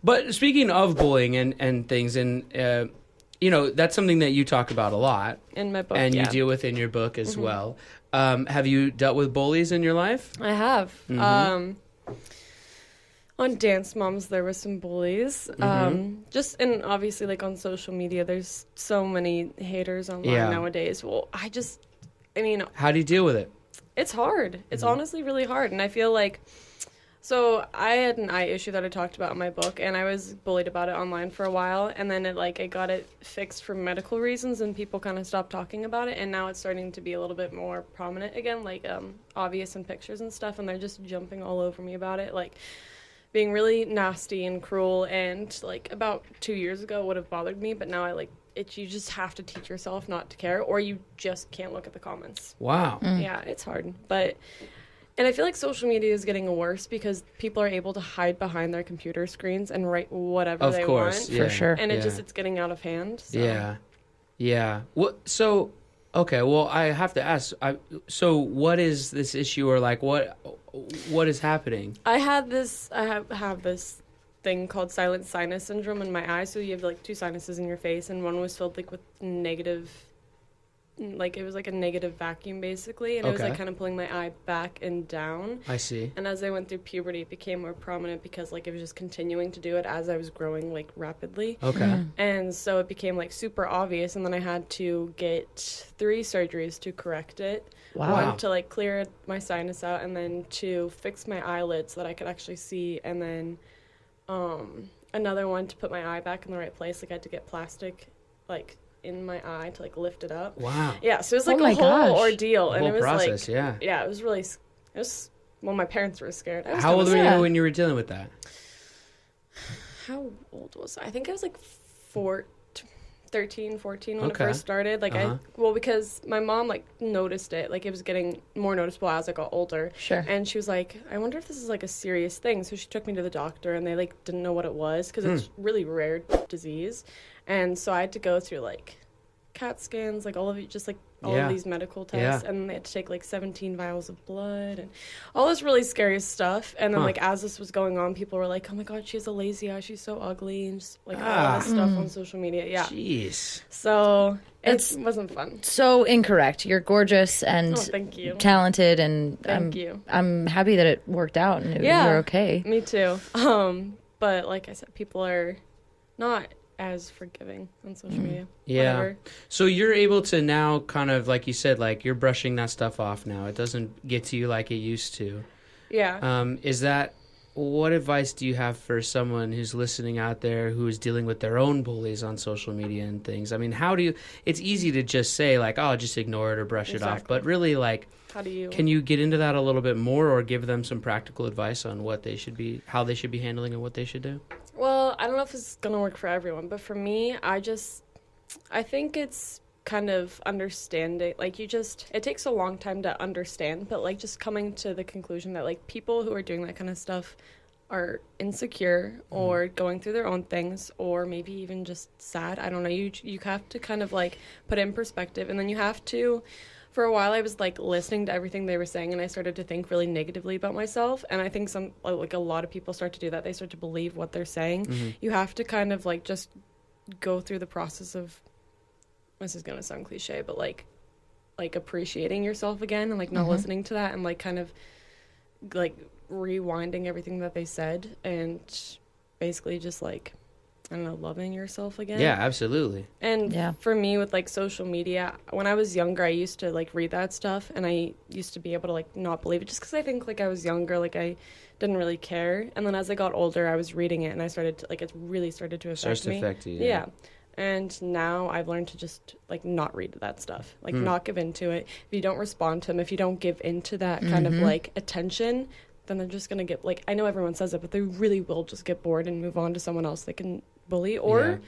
But speaking of bullying and things, and that's something that you talk about a lot In my book, and yeah. you deal with in your book as well. Have you dealt with bullies in your life? I have. On Dance Moms, there was some bullies. Just, and obviously, like, on social media, there's so many haters online nowadays. Well, How do you deal with it? it's hard. It's honestly really hard. And I feel like, so I had an eye issue that I talked about in my book, and I was bullied about it online for a while. And then I got it fixed for medical reasons, and people kind of stopped talking about it. And now it's starting to be a little bit more prominent again, like, obvious in pictures and stuff. And they're just jumping all over me about it. Like, being really nasty and cruel, and like about 2 years ago would have bothered me, but now you just have to teach yourself not to care, or you just can't look at the comments. Wow. Yeah, it's hard. And I feel like social media is getting worse because people are able to hide behind their computer screens and write whatever they want. For sure. And it's getting out of hand. So. Yeah. Okay, well, I have to ask, so what is this issue, or like what is happening? I have this thing called silent sinus syndrome in my eye. So you have like two sinuses in your face, and one was filled like with negative, like it was like a negative vacuum basically, and it was like kind of pulling my eye back and down. I see. And as I went through puberty, it became more prominent because like it was just continuing to do it as I was growing like rapidly. Okay. And so it became like super obvious, and then I had to get 3 surgeries to correct it. Wow. One to like clear my sinus out, and then to fix my eyelids so that I could actually see, and then another one to put my eye back in the right place. Like I had to get plastic like in my eye to like lift it up. Wow. Yeah, so it was like a whole ordeal, and it was process, like it was really well, my parents were scared. How old were you when you were dealing with that? How old was I? I think I was like 13, 14 when it first started. Like because my mom like noticed it. Like it was getting more noticeable as I got older. Sure. And she was like, I wonder if this is like a serious thing. So she took me to the doctor, and they like didn't know what it was because it's really rare disease. And so I had to go through like CAT scans, like all of it, just like all of these medical tests, and they had to take like 17 vials of blood and all this really scary stuff. And then like as this was going on, people were like, oh my god, she has a lazy eye, she's so ugly, and just like all this stuff on social media. Yeah. Jeez. So it wasn't fun. So incorrect. You're gorgeous and thank you. Talented, and Thank you. I'm happy that it worked out and you're okay. Me too. But like I said, people are not as forgiving on social media. Yeah. Whatever. So you're able to now kind of, like you said, like you're brushing that stuff off now. It doesn't get to you like it used to. Yeah. What advice do you have for someone who's listening out there who is dealing with their own bullies on social media and things? I mean, it's easy to just say like, oh, just ignore it or brush it off. But really, like, can you get into that a little bit more, or give them some practical advice on how they should be handling and what they should do? Well, I don't know if it's going to work for everyone, but for me, I think it's kind of understanding, like it takes a long time to understand, but like just coming to the conclusion that like people who are doing that kind of stuff are insecure or going through their own things, or maybe even just sad. I don't know. You have to kind of like put it in perspective, and then you have to. For a while, I was, like, listening to everything they were saying, and I started to think really negatively about myself. And I think a lot of people start to do that. They start to believe what they're saying. You have to kind of, like, just go through the process of, this is going to sound cliche, but, like appreciating yourself again, and, like, not listening to that, and, like, kind of, like, rewinding everything that they said, and basically just, like, I don't know, loving yourself again. Yeah, absolutely. And for me, with like social media, when I was younger, I used to like read that stuff, and I used to be able to like not believe it just because I think like I was younger, like I didn't really care. And then as I got older, I was reading it, and I started to, like, it really started to affect me. Starts to affect you. Yeah. And now I've learned to just like not read that stuff, like not give into it. If you don't respond to them, if you don't give into that kind of like attention, then they're just gonna get like, I know everyone says it, but they really will just get bored and move on to someone else they can bully, or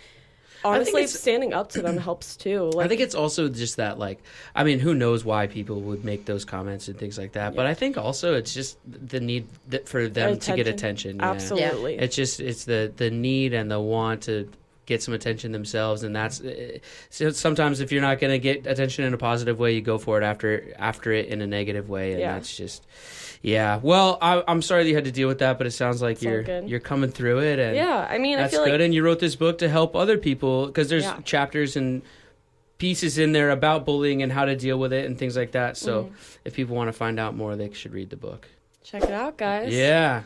honestly standing up to them helps too. Like, I think it's also just that, like, I mean, who knows why people would make those comments and things like that, but I think also it's just the need for them to get attention. Absolutely. It's the need and the want to get some attention themselves, and that's so sometimes if you're not going to get attention in a positive way, you go for it after it in a negative way, and that's just well, I'm sorry that you had to deal with that, but it sounds like you're coming through it, and I mean, that's I feel good. And you wrote this book to help other people, because there's chapters and pieces in there about bullying and how to deal with it and things like that. So if people want to find out more, they should read the book. Check it out, guys. Yeah.